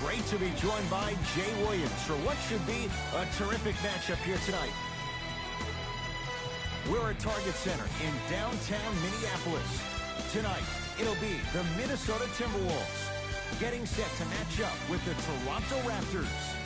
Great to be joined by Jay Williams for what should be a terrific matchup here tonight. We're at Target Center in downtown Minneapolis. Tonight, it'll be the Minnesota Timberwolves getting set to match up with the Toronto Raptors.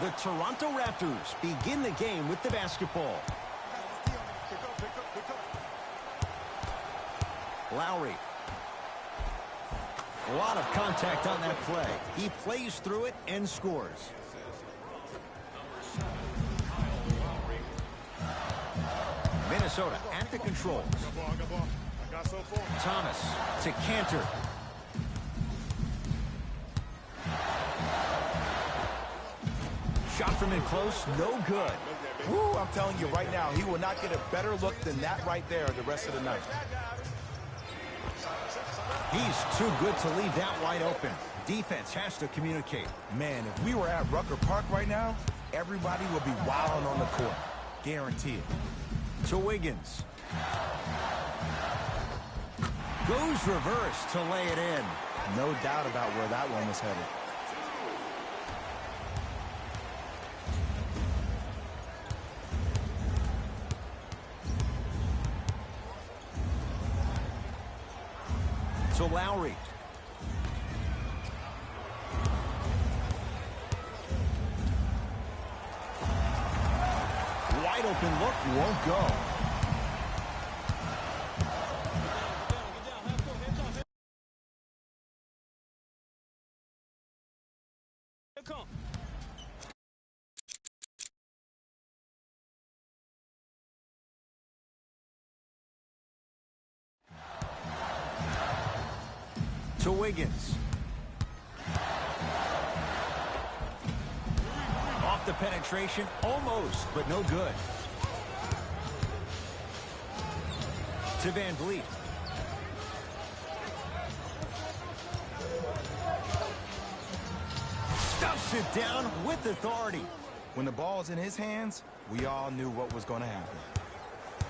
The Toronto Raptors begin the game with the basketball. Lowry. A lot of contact on that play. He plays through it and scores. Minnesota at the controls. Thomas to Cantor. Shot from in close, no good. Woo, I'm telling you right now, he will not get a better look than that right there the rest of the night. He's too good to leave that wide open. Defense has to communicate. Man, if we were at Rucker Park right now, everybody would be wilding on the court. Guaranteed. To Wiggins. Goes reverse to lay it in. No doubt about where that one was headed. To Lowry. Wide open look, won't go. To Wiggins. Off the penetration, almost, but no good. To Van Vliet. Stuffs it down with authority. When the ball's in his hands, we all knew what was going to happen.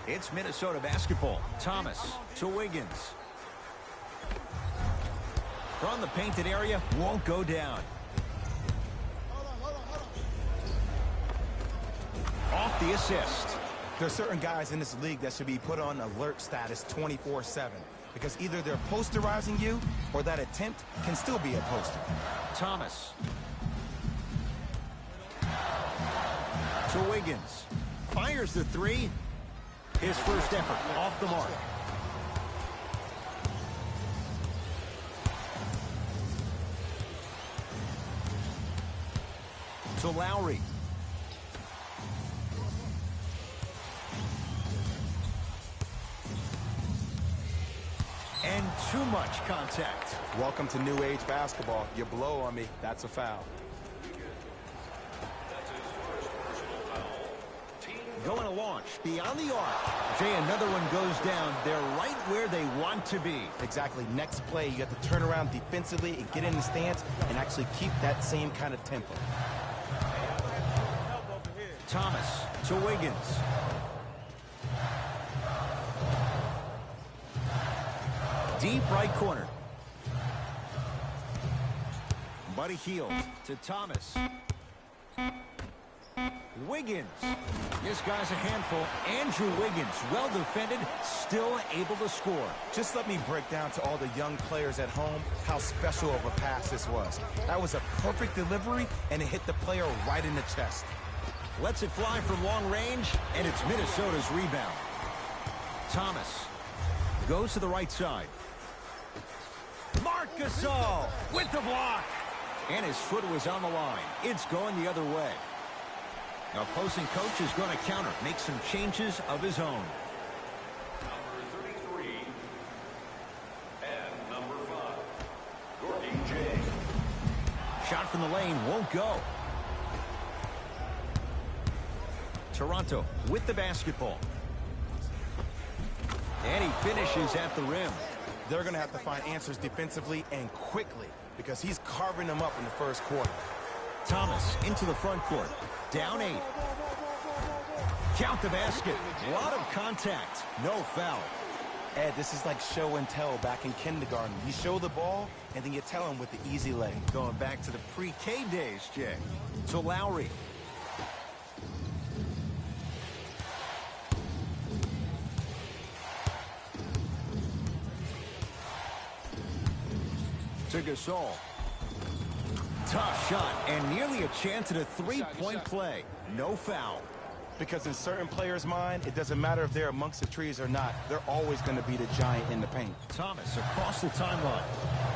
It's Minnesota basketball. Thomas to Wiggins. From the painted area, won't go down. Off the assist. There are certain guys in this league that should be put on alert status 24/7 because either they're posterizing you or that attempt can still be a poster. Thomas. To Wiggins. Fires the three. His first effort off the mark. To Lowry. And too much contact. Welcome to new age basketball. You blow on me, that's a foul. Going to launch beyond the arc. Jay, another one goes down. They're right where they want to be. Exactly. Next play, you have to turn around defensively and get in the stance and actually keep that same kind of tempo. Thomas to Wiggins. Deep right corner. Buddy Hield to Thomas. Wiggins. This guy's a handful. Andrew Wiggins, well defended, still able to score. Just let me break down to all the young players at home how special of a pass this was. That was a perfect delivery, and it hit the player right in the chest. Lets it fly from long range, and it's Minnesota's rebound. Thomas goes to the right side. Marc Gasol with the block. And his foot was on the line. It's going the other way. Now, opposing coach is going to counter, make some changes of his own. Number 33 and number 5, Gordy Jay. Shot from the lane won't go. Toronto with the basketball. And he finishes at the rim. They're going to have to find answers defensively and quickly because he's carving them up in the first quarter. Thomas into the front court. Down 8. Count the basket. A lot of contact. No foul. Ed, this is like show and tell back in kindergarten. You show the ball, and then you tell him with the easy leg. Going back to the pre-K days, Jay. So Lowry. To Gasol. Tough shot, and nearly a chance at a three-point play. No foul. Because in certain players' mind, it doesn't matter if they're amongst the trees or not. They're always going to be the giant in the paint. Thomas across the timeline.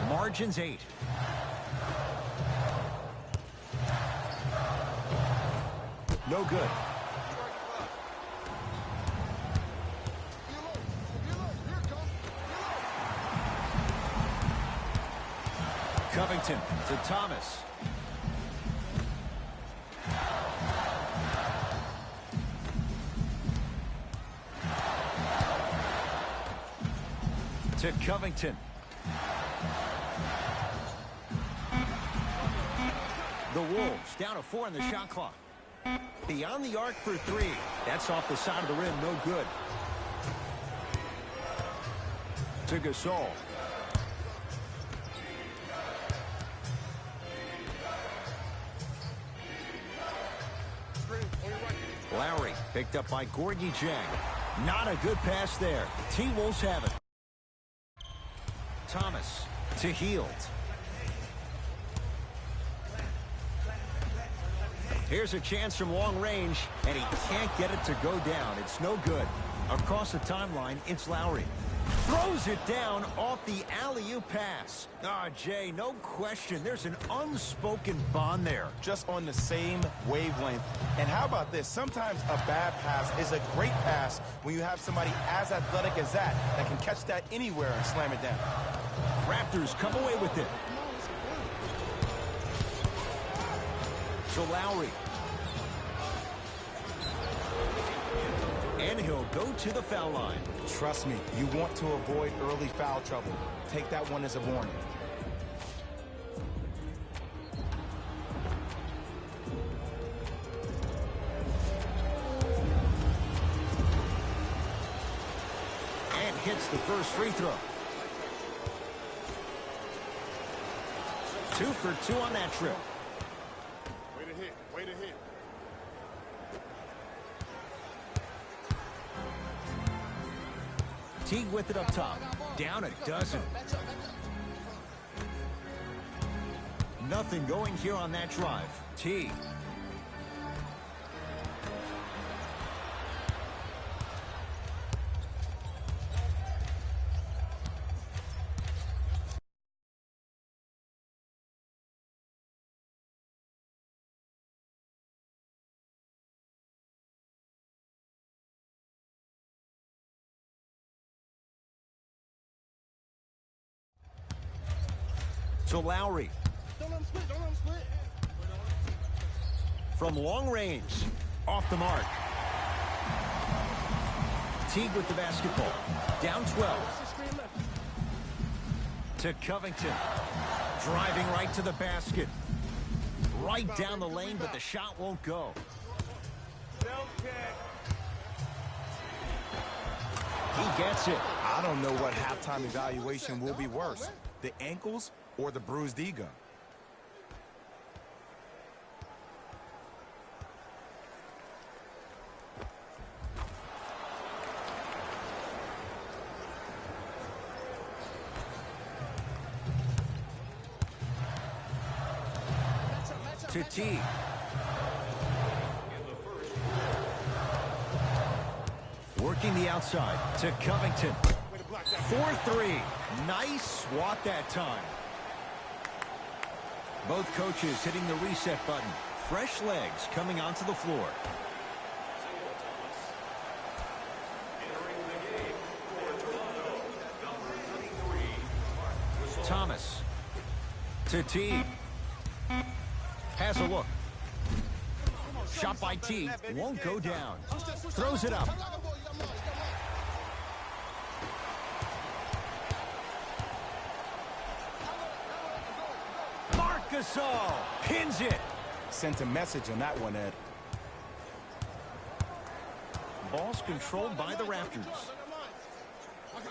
Margins 8. No good. Covington to Thomas. To Covington. The Wolves down to 4 in the shot clock. Beyond the arc for 3. That's off the side of the rim. No good. To Gasol. Lowry picked up by Gorgui Dieng. Not a good pass there. T-Wolves have it. Thomas to Hield. Here's a chance from long range, and he can't get it to go down. It's no good. Across the timeline, it's Lowry. Throws it down off the alley-oop pass. Jay, no question. There's an unspoken bond there. Just on the same wavelength. And how about this? Sometimes a bad pass is a great pass when you have somebody as athletic as that can catch that anywhere and slam it down. Raptors come away with it. So Lowry. And he'll go to the foul line. Trust me, you want to avoid early foul trouble. Take that one as a warning. And hits the first free throw. 2 for 2 on that trip. Way to hit, way to hit. Teague with it up top. Down a dozen. Nothing going here on that drive. Teague. To Lowry. Don't let him split, don't let him split. From long range. Off the mark. Teague with the basketball. Down 12. To Covington. Driving right to the basket. Right down the lane, but the shot won't go. He gets it. I don't know what halftime evaluation will be worse, the ankles or the bruised ego. To Teague. Working the outside to Covington. 4-3. Nice swat that time. Both coaches hitting the reset button. Fresh legs coming onto the floor. Thomas to Teague. Has a look. Shot by Teague. Won't go down. Throws it up. Gasol pins it. sent a message on that one, Ed. Ball's controlled by the Raptors.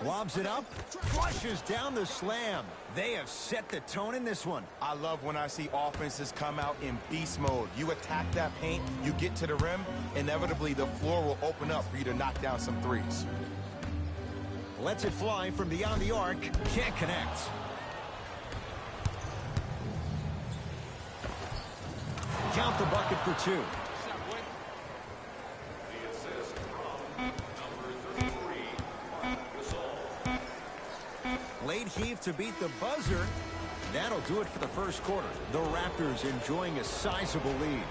Lobs it up, flushes down the slam. They have set the tone in this one. I love when I see offenses come out in beast mode. You attack that paint, you get to the rim, inevitably the floor will open up for you to knock down some threes. Lets it fly from beyond the arc. Can't connect. Count the bucket for two. The assist from number 33, Marc Gasol. Late heave to beat the buzzer. That'll do it for the first quarter. The Raptors enjoying a sizable lead.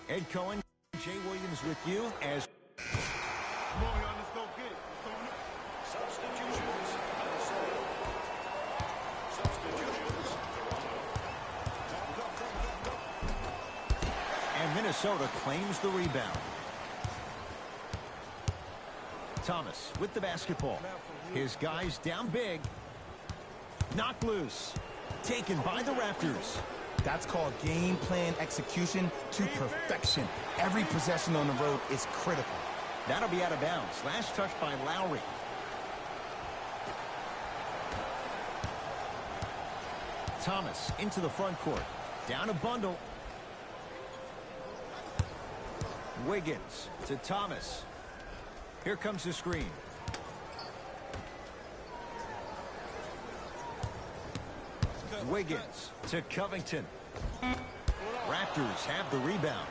Ed Cohen, Jay Williams with you as Come on, y'all, let's go get it. Substitutions. Minnesota. Substitutions. and Minnesota claims the rebound. Thomas with the basketball. His guys down big. Knocked loose. Taken by the Raptors. That's called game plan execution to perfection. Every possession on the road is critical. That'll be out of bounds. Last touch by Lowry. Thomas into the front court. Down a bundle. Wiggins to Thomas. Here comes the screen. Wiggins to Covington. Raptors have the rebound.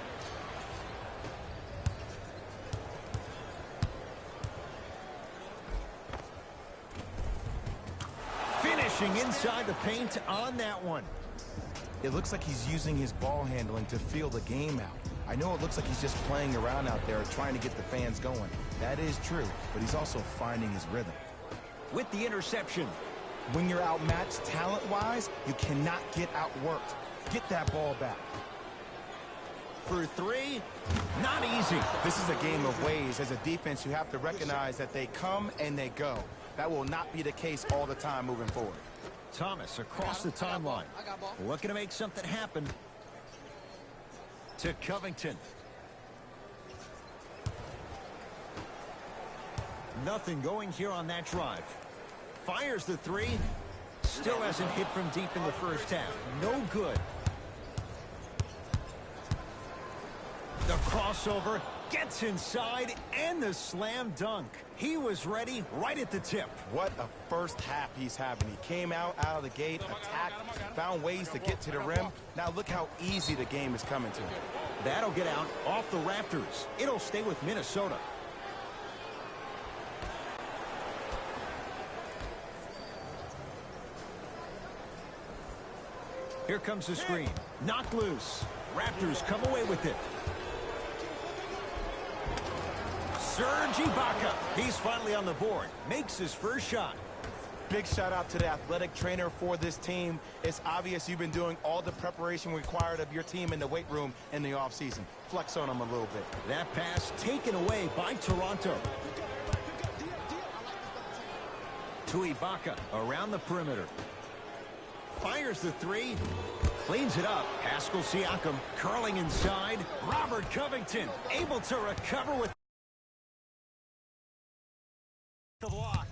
Finishing inside the paint on that one. It looks like he's using his ball handling to feel the game out. I know it looks like he's just playing around out there trying to get the fans going. That is true, but he's also finding his rhythm. With the interception. When you're outmatched talent-wise, you cannot get outworked. Get that ball back. For three, not easy. This is a game of ways. As a defense, you have to recognize that they come and they go. That will not be the case all the time moving forward. Thomas across the timeline. Looking to make something happen. To Covington. Nothing going here on that drive. Fires the three. Still hasn't hit from deep in the first half. No good. The crossover gets inside and the slam dunk. He was ready right at the tip. What a first half he's having. He came out of the gate, attacked, found ways to get to the rim. Now look how easy the game is coming to him. That'll get out off the Raptors. It'll stay with Minnesota. Here comes the screen. Knocked loose. Raptors come away with it. Serge Ibaka. He's finally on the board. Makes his first shot. Big shout out to the athletic trainer for this team. It's obvious you've been doing all the preparation required of your team in the weight room in the offseason. Flex on them a little bit. That pass taken away by Toronto. To Ibaka around the perimeter. Fires the three. Cleans it up. Pascal Siakam curling inside. Robert Covington able to recover with the block.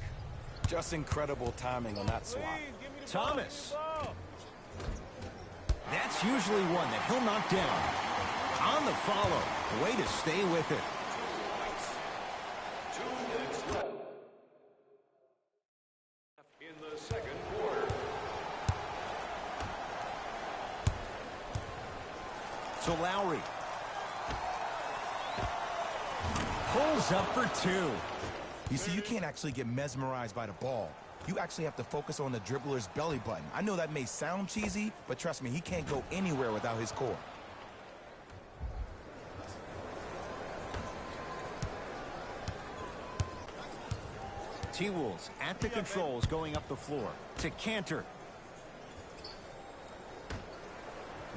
Just incredible timing on that swat. Thomas. That's usually one that he'll knock down. On the follow. Way to stay with it. 2 minutes left in the second quarter. To Lowry. Pulls up for two. You see, you can't actually get mesmerized by the ball. You actually have to focus on the dribbler's belly button. I know that may sound cheesy, but trust me, he can't go anywhere without his core. T-Wolves at the controls going up the floor to Cantor.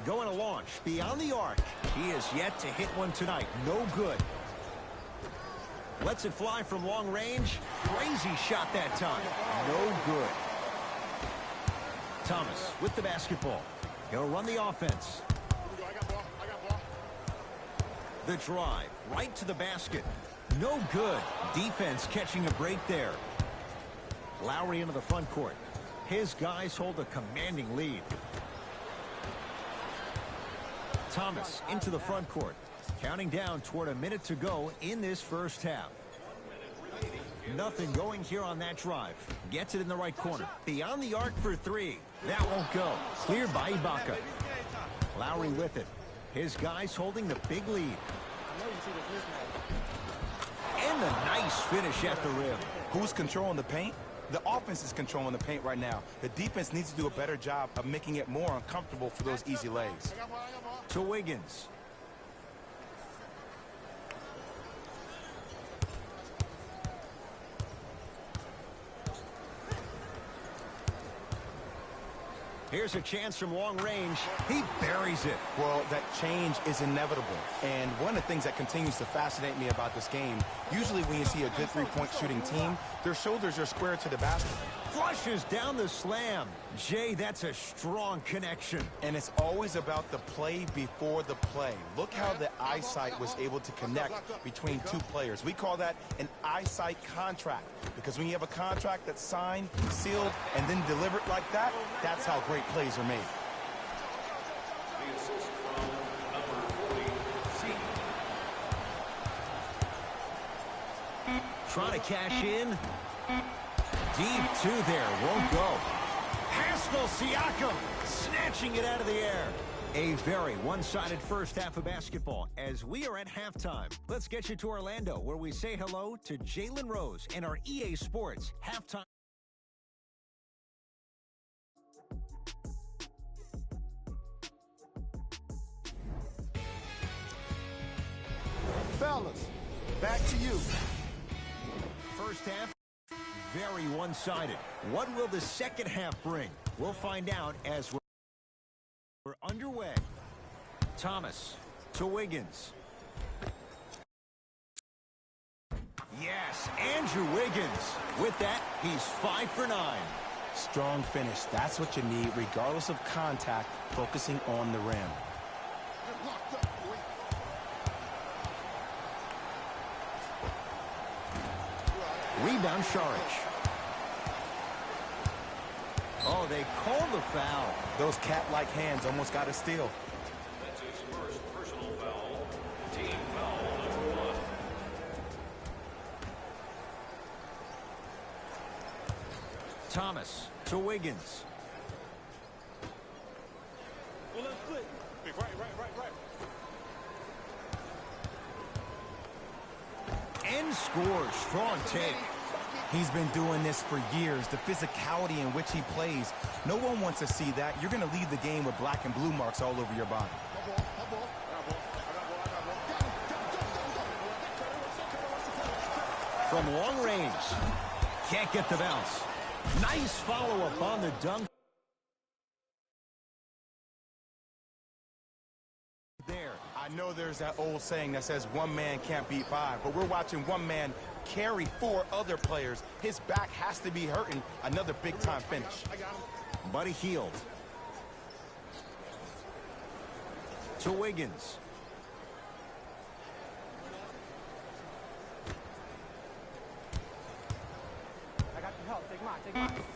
Going to launch beyond the arc. He is yet to hit one tonight. No good. Lets it fly from long range. Crazy shot that time. No good. Thomas with the basketball. He'll run the offense. The drive right to the basket. No good. Defense catching a break there. Lowry into the front court. His guys hold a commanding lead. Thomas into the front court. Counting down toward a minute to go in this first half. Nothing going here on that drive. Gets it in the right corner. Beyond the arc for three. That won't go. Cleared by Ibaka. Lowry with it. His guys holding the big lead. And the nice finish at the rim. Who's controlling the paint? The offense is controlling the paint right now. The defense needs to do a better job of making it more uncomfortable for those easy lays. To Wiggins. Here's a chance from long range. He buries it. Well, that change is inevitable. And one of the things that continues to fascinate me about this game, usually when you see a good three-point shooting team, their shoulders are square to the basket. Flushes down the slam. Jay, that's a strong connection. And it's always about the play before the play. Look how the eyesight was able to connect between two players. We call that an eyesight contract. Because when you have a contract that's signed, sealed, and then delivered like that, that's how great plays are made. The assist from number 40, C. Trying to cash in. Deep two there. Won't go. Pascal Siakam snatching it out of the air. A very one-sided first half of basketball as we are at halftime. Let's get you to Orlando where we say hello to Jalen Rose and our EA Sports halftime. Fellas, back to you. First half, very one-sided. What will the second half bring? We'll find out as we're underway. Thomas to Wiggins. Yes, Andrew Wiggins. With that, he's 5 for 9. Strong finish. That's what you need, regardless of contact, focusing on the rim. Rebound, Saric. Oh, they called the foul. Those cat-like hands almost got a steal. That's his first personal foul. Team foul number 1. Thomas to Wiggins. And scores. Strong take. He's been doing this for years. The physicality in which he plays, no one wants to see that. You're going to leave the game with black and blue marks all over your body. From long range. Can't get the bounce. Nice follow-up on the dunk. There. I know there's that old saying that says one man can't beat 5, but we're watching one man carry 4 other players. His back has to be hurting. Another big-time finish. Buddy Hield. To Wiggins.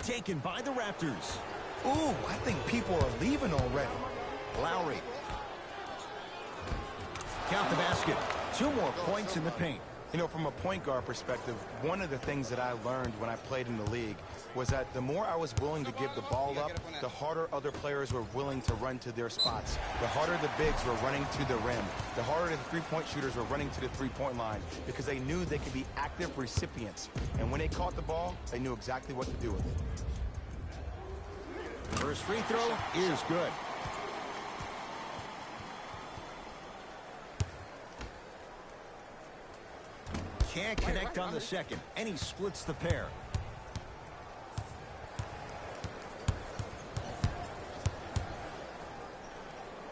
Taken by the Raptors. Ooh, I think people are leaving already. Lowry. Count the basket. 2 more points in the paint. You know, from a point guard perspective, one of the things that I learned when I played in the league was that the more I was willing to give the ball up, the harder other players were willing to run to their spots. The harder the bigs were running to the rim. The harder the three-point shooters were running to the three-point line because they knew they could be active recipients. And when they caught the ball, they knew exactly what to do with it. First free throw is good. Can't connect on the second, and he splits the pair.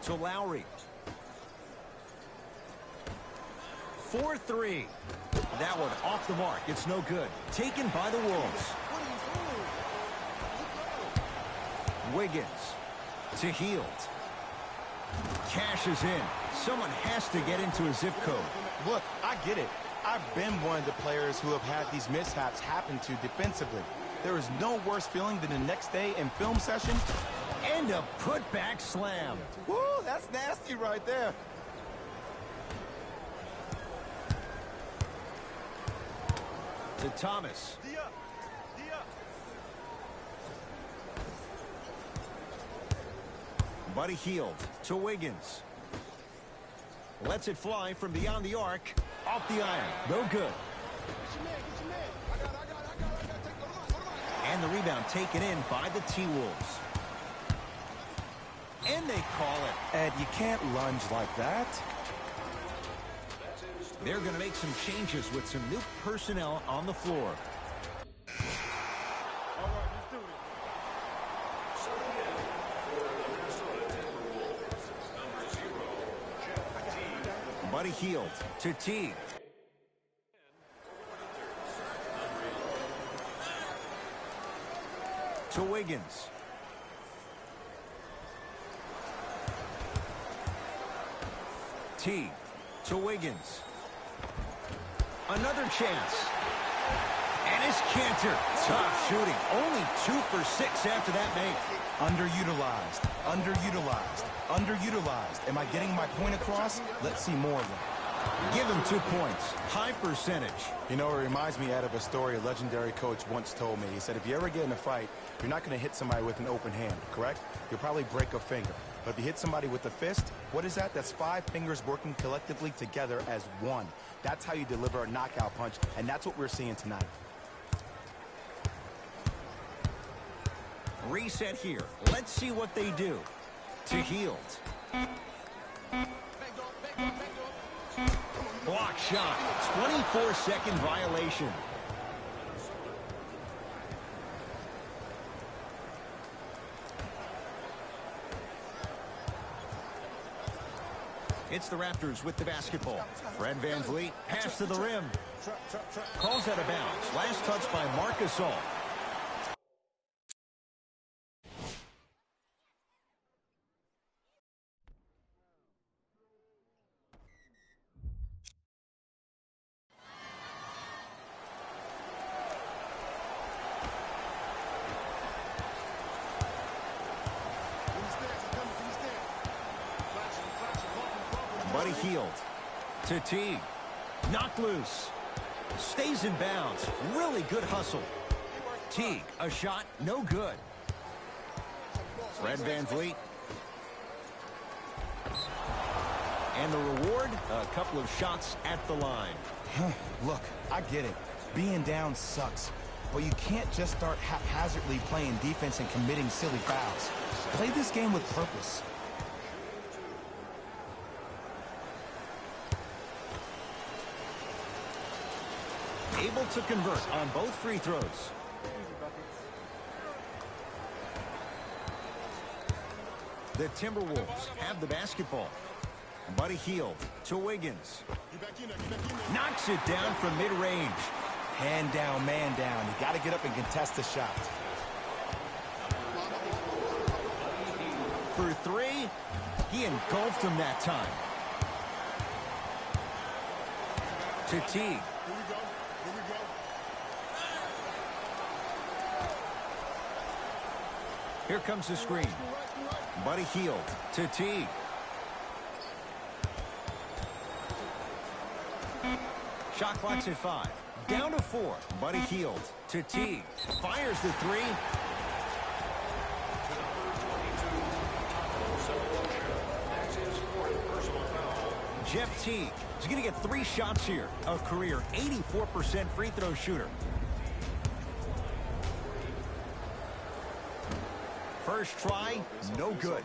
to Lowry. 4-3. That one off the mark. It's no good. Taken by the Wolves. Wiggins to Hield. Cashes in. Someone has to get into a zip code. Look, I get it. I've been one of the players who have had these mishaps happen to defensively. There is no worse feeling than the next day in film session. And a putback slam. Woo, that's nasty right there. To Thomas. Buddy Hield to Wiggins. Lets it fly from beyond the arc. Off the iron. No good. And the rebound taken in by the T-Wolves. And they call it. Ed, you can't lunge like that. They're going to make some changes with some new personnel on the floor. Buddy Hield to Teague. To Wiggins. Teague to Wiggins. Another chance. And it's Cantor. Tough shooting. Only 2 for 6 after that make. Underutilized. Underutilized. Underutilized. Am I getting my point across? Let's see more of them. Give him 2 points. High percentage. You know, it reminds me out of a story a legendary coach once told me. He said, if you ever get in a fight, you're not going to hit somebody with an open hand, correct? You'll probably break a finger. But if you hit somebody with a fist, what is that? That's 5 fingers working collectively together as one. That's how you deliver a knockout punch, and that's what we're seeing tonight. Reset here. Let's see what they do. To Hield. Block shot. 24-second violation. It's the Raptors with the basketball. Fred VanVleet, pass to the rim. Calls out of bounds. Last touch by Marc Gasol. Buddy Hield to Teague. Knocked loose. Stays in bounds. Really good hustle. Teague, a shot, no good. Fred VanVleet. And the reward, a couple of shots at the line. Look, I get it. Being down sucks. But you can't just start haphazardly playing defense and committing silly fouls. Play this game with purpose. Able to convert on both free throws. The Timberwolves have the basketball. Buddy Hield to Wiggins. Knocks it down from mid-range. Hand down, man down. You got to get up and contest the shot. For 3, he engulfed him that time. To Teague. Here comes the screen. Buddy Hield to Teague. Shot clock's at 5. Down to 4. Buddy Hield to Teague. Fires the 3. Jeff Teague is going to get 3 shots here. A career 84% free throw shooter. First try, no good.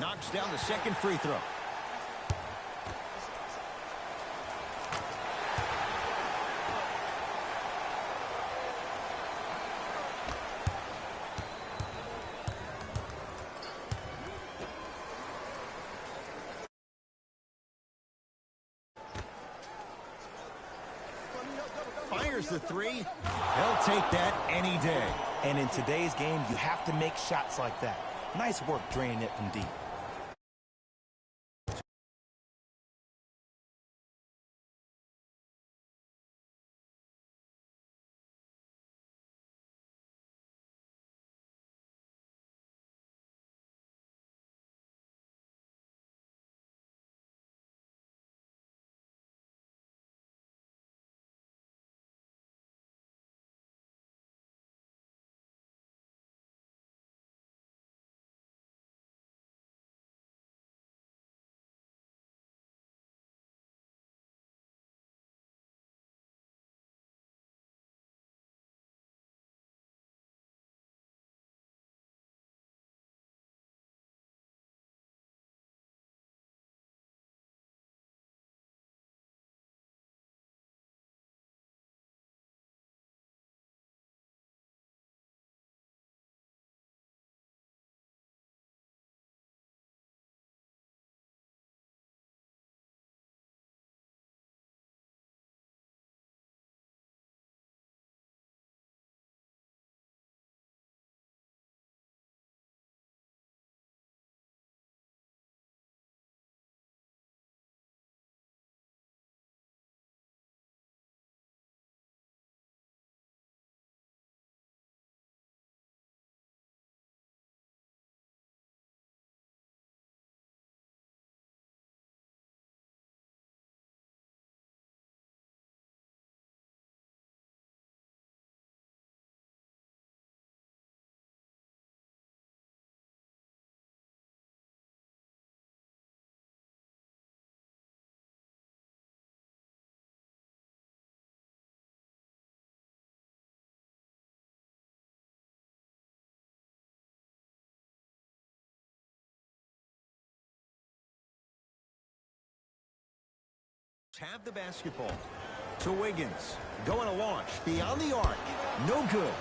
Knocks down the second free throw. Here's the three. He'll take that any day. And in today's game, you have to make shots like that. Nice work draining it from deep. Have the basketball. To Wiggins. Going to launch. Beyond the arc. No good.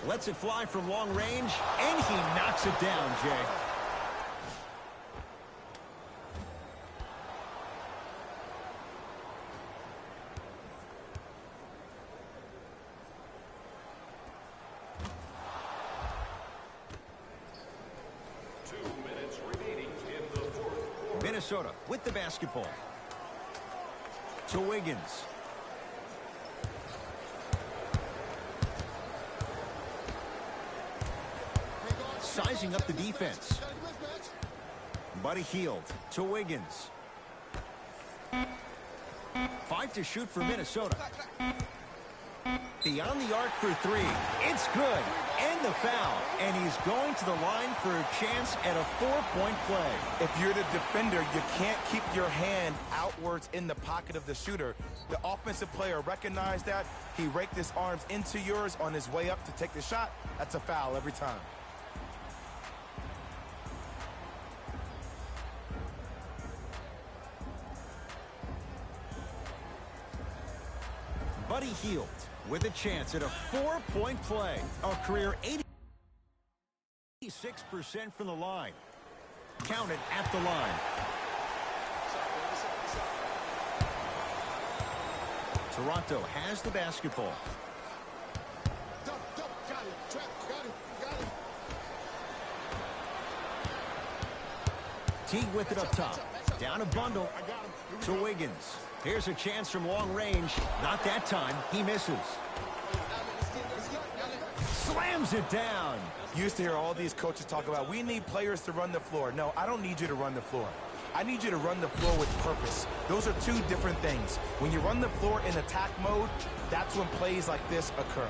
Lets it fly from long range. And he knocks it down, Jay. Minnesota with the basketball. To Wiggins. Sizing up the defense. Buddy Hield to Wiggins. 5 to shoot for Minnesota. Beyond the arc for three. It's good. And the foul. And he's going to the line for a chance at a 4-point play. If you're the defender, you can't keep your hand outwards in the pocket of the shooter. The offensive player recognized that. He raked his arms into yours on his way up to take the shot. That's a foul every time. Buddy Hield with a chance at a 4-point play. A career 86% from the line. Count it at the line. Toronto has the basketball. Teague with it up top. Down a bundle to Wiggins. Here's a chance from long range. Not that time. He misses. Slams it down. You used to hear all these coaches talk about, we need players to run the floor. No, I don't need you to run the floor. I need you to run the floor with purpose. Those are two different things. When you run the floor in attack mode, that's when plays like this occur.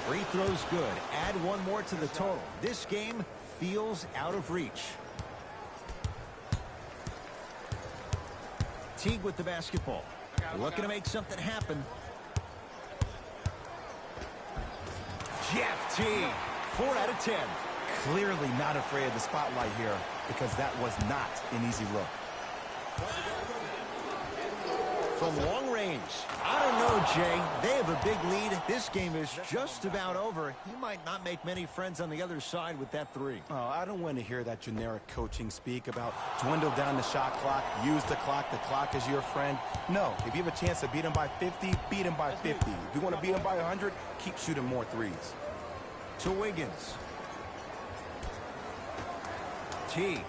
Free throws good. Add one more to the total. This game feels out of reach. Teague with the basketball. Looking to make something happen. Jeff Teague, 4 out of 10. Clearly not afraid of the spotlight here because that was not an easy look. From long range. I don't know, Jay. They have a big lead. This game is just about over. He might not make many friends on the other side with that three. Oh, I don't want to hear that generic coaching speak about dwindle down the shot clock, use the clock is your friend. No, if you have a chance to beat him by 50, beat him by 50. If you want to beat him by 100, keep shooting more threes. To Wiggins. T.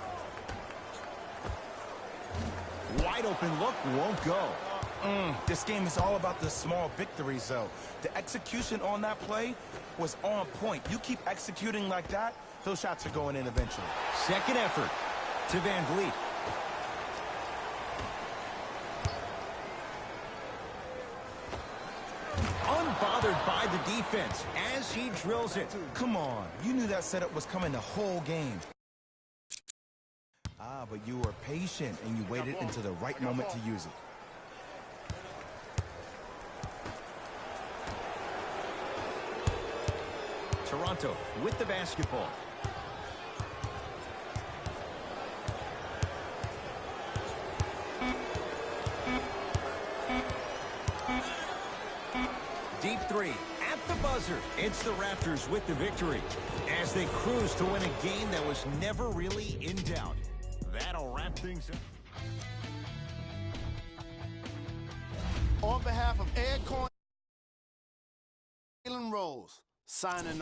Wide open look, won't go. This game is all about the small victories, though. The execution on that play was on point. You keep executing like that, those shots are going in eventually. Second effort to Van Vliet. Unbothered by the defense as he drills it. Come on, you knew that setup was coming the whole game. But you were patient and you waited until the right moment to use it. Toronto with the basketball. Deep three at the buzzer. It's the Raptors with the victory as they cruise to win a game that was never really in doubt. That'll wrap things up. On behalf of Ed Coyne, Jalen Rose, signing